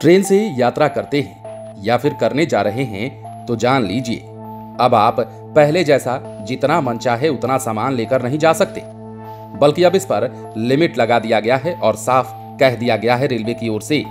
Train से यात्रा करते हैं या फिर करने जा रहे हैं तो जान लीजिए अब आप पहले जैसा जितना मन चाहे उतना सामान लेकर नहीं जा सकते, बल्कि अब इस पर लिमिट लगा दिया गया है और साफ कह दिया गया है रेलवे की ओर से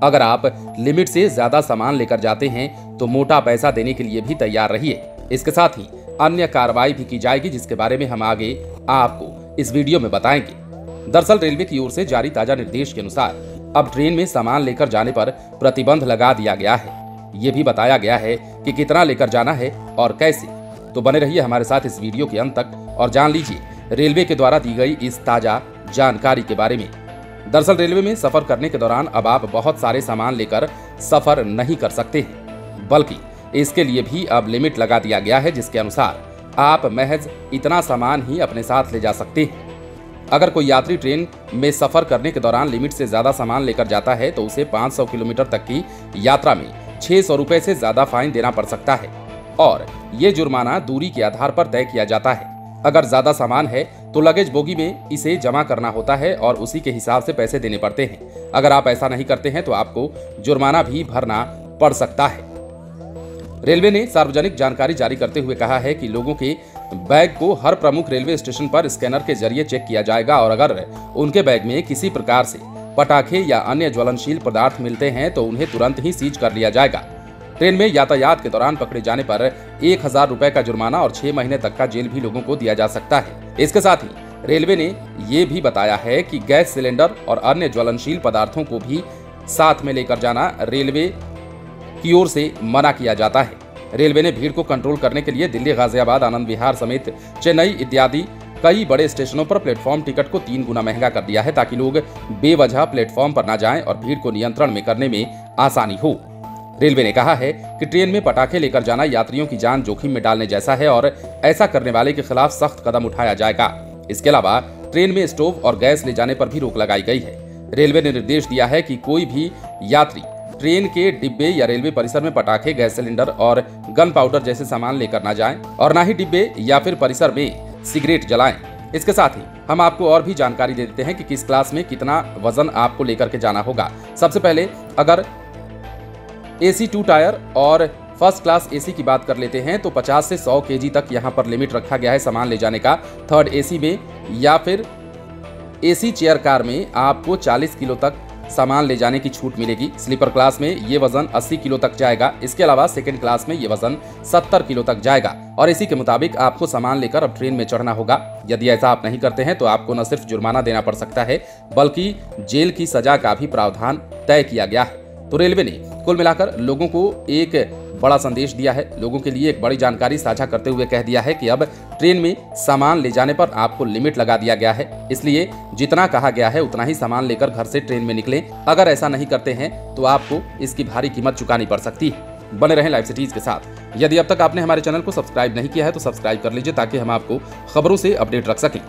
अगर आप लिमिट से ज्यादा सामान लेकर जाते हैं तो मोटा पैसा देने के लिए भी तैयार रहिए। इसके साथ ही अन्य कार्रवाई भी की जाएगी, जिसके बारे में हम आगे आपको इस वीडियो में बताएंगे। दरअसल रेलवे की ओर से जारी ताजा निर्देश के अनुसार अब ट्रेन में सामान लेकर जाने पर प्रतिबंध लगा दिया गया है। ये भी बताया गया है कि कितना लेकर जाना है और कैसे। तो बने रहिए हमारे साथ इस वीडियो के अंत तक और जान लीजिए रेलवे के द्वारा दी गई इस ताजा जानकारी के बारे में। दरअसल रेलवे में सफर करने के दौरान अब आप बहुत सारे सामान लेकर सफर नहीं कर सकते हैं, बल्कि इसके लिए भी अब लिमिट लगा दिया गया है, जिसके अनुसार आप महज इतना सामान ही अपने साथ ले जा सकते हैं। अगर कोई यात्री ट्रेन में सफर करने के दौरान लिमिट से ज्यादा सामान लेकर जाता है तो उसे 500 किलोमीटर तक की यात्रा में 600 रुपए से ज्यादा फाइन देना पड़ सकता है और ये जुर्माना दूरी के आधार पर तय किया जाता है। अगर ज्यादा सामान है तो लगेज बोगी में इसे जमा करना होता है और उसी के हिसाब से पैसे देने पड़ते हैं। अगर आप ऐसा नहीं करते हैं तो आपको जुर्माना भी भरना पड़ सकता है। रेलवे ने सार्वजनिक जानकारी जारी करते हुए कहा है कि लोगों के बैग को हर प्रमुख रेलवे स्टेशन पर स्कैनर के जरिए चेक किया जाएगा और अगर उनके बैग में किसी प्रकार से पटाखे या अन्य ज्वलनशील पदार्थ मिलते हैं तो उन्हें तुरंत ही सीज कर लिया जाएगा। ट्रेन में यातायात के दौरान पकड़े जाने पर 1000 रुपए का जुर्माना और 6 महीने तक का जेल भी लोगों को दिया जा सकता है। इसके साथ ही रेलवे ने ये भी बताया है कि गैस सिलेंडर और अन्य ज्वलनशील पदार्थों को भी साथ में लेकर जाना रेलवे की ओर से मना किया जाता है। रेलवे ने भीड़ को कंट्रोल करने के लिए दिल्ली, गाजियाबाद, आनंद विहार समेत चेन्नई इत्यादि कई बड़े स्टेशनों पर प्लेटफॉर्म टिकट को 3 गुना महंगा कर दिया है ताकि लोग बेवजह प्लेटफॉर्म पर न जाएं और भीड़ को नियंत्रण में करने में आसानी हो। रेलवे ने कहा है कि ट्रेन में पटाखे लेकर जाना यात्रियों की जान जोखिम में डालने जैसा है और ऐसा करने वाले के खिलाफ सख्त कदम उठाया जाएगा। इसके अलावा ट्रेन में स्टोव और गैस ले जाने पर भी रोक लगाई गई है। रेलवे ने निर्देश दिया है कि कोई भी यात्री ट्रेन के डिब्बे या रेलवे परिसर में पटाखे, गैस सिलेंडर और गन पाउडर जैसे सामान लेकर न जाएं और न ही डिब्बे या फिर परिसर में सिगरेट जलाएं। इसके साथ ही हम आपको और भी जानकारी दे देते हैं कि किस क्लास में कितना वजन आपको लेकर के जाना होगा। सबसे पहले अगर AC 2 टायर और फर्स्ट क्लास AC की बात कर लेते हैं तो 50 से 100 kg तक यहाँ पर लिमिट रखा गया है सामान ले जाने का। थर्ड AC में या फिर AC चेयर कार में आपको 40 किलो तक सामान ले जाने की छूट मिलेगी। स्लीपर क्लास में ये वजन 80 किलो तक जाएगा। इसके अलावा सेकंड क्लास में ये वजन 70 किलो तक जाएगा और इसी के मुताबिक आपको सामान लेकर अब ट्रेन में चढ़ना होगा। यदि ऐसा आप नहीं करते हैं तो आपको न सिर्फ जुर्माना देना पड़ सकता है बल्कि जेल की सजा का भी प्रावधान तय किया गया है। तो रेलवे ने कुल मिलाकर लोगों को एक बड़ा संदेश दिया है, लोगों के लिए एक बड़ी जानकारी साझा करते हुए कह दिया है कि अब ट्रेन में सामान ले जाने पर आपको लिमिट लगा दिया गया है, इसलिए जितना कहा गया है उतना ही सामान लेकर घर से ट्रेन में निकलें। अगर ऐसा नहीं करते हैं तो आपको इसकी भारी कीमत चुकानी पड़ सकती है। बने रहें लाइव सिटीज के साथ। यदि अब तक आपने हमारे चैनल को सब्सक्राइब नहीं किया है तो सब्सक्राइब कर लीजिए ताकि हम आपको खबरों से अपडेट रख सकें।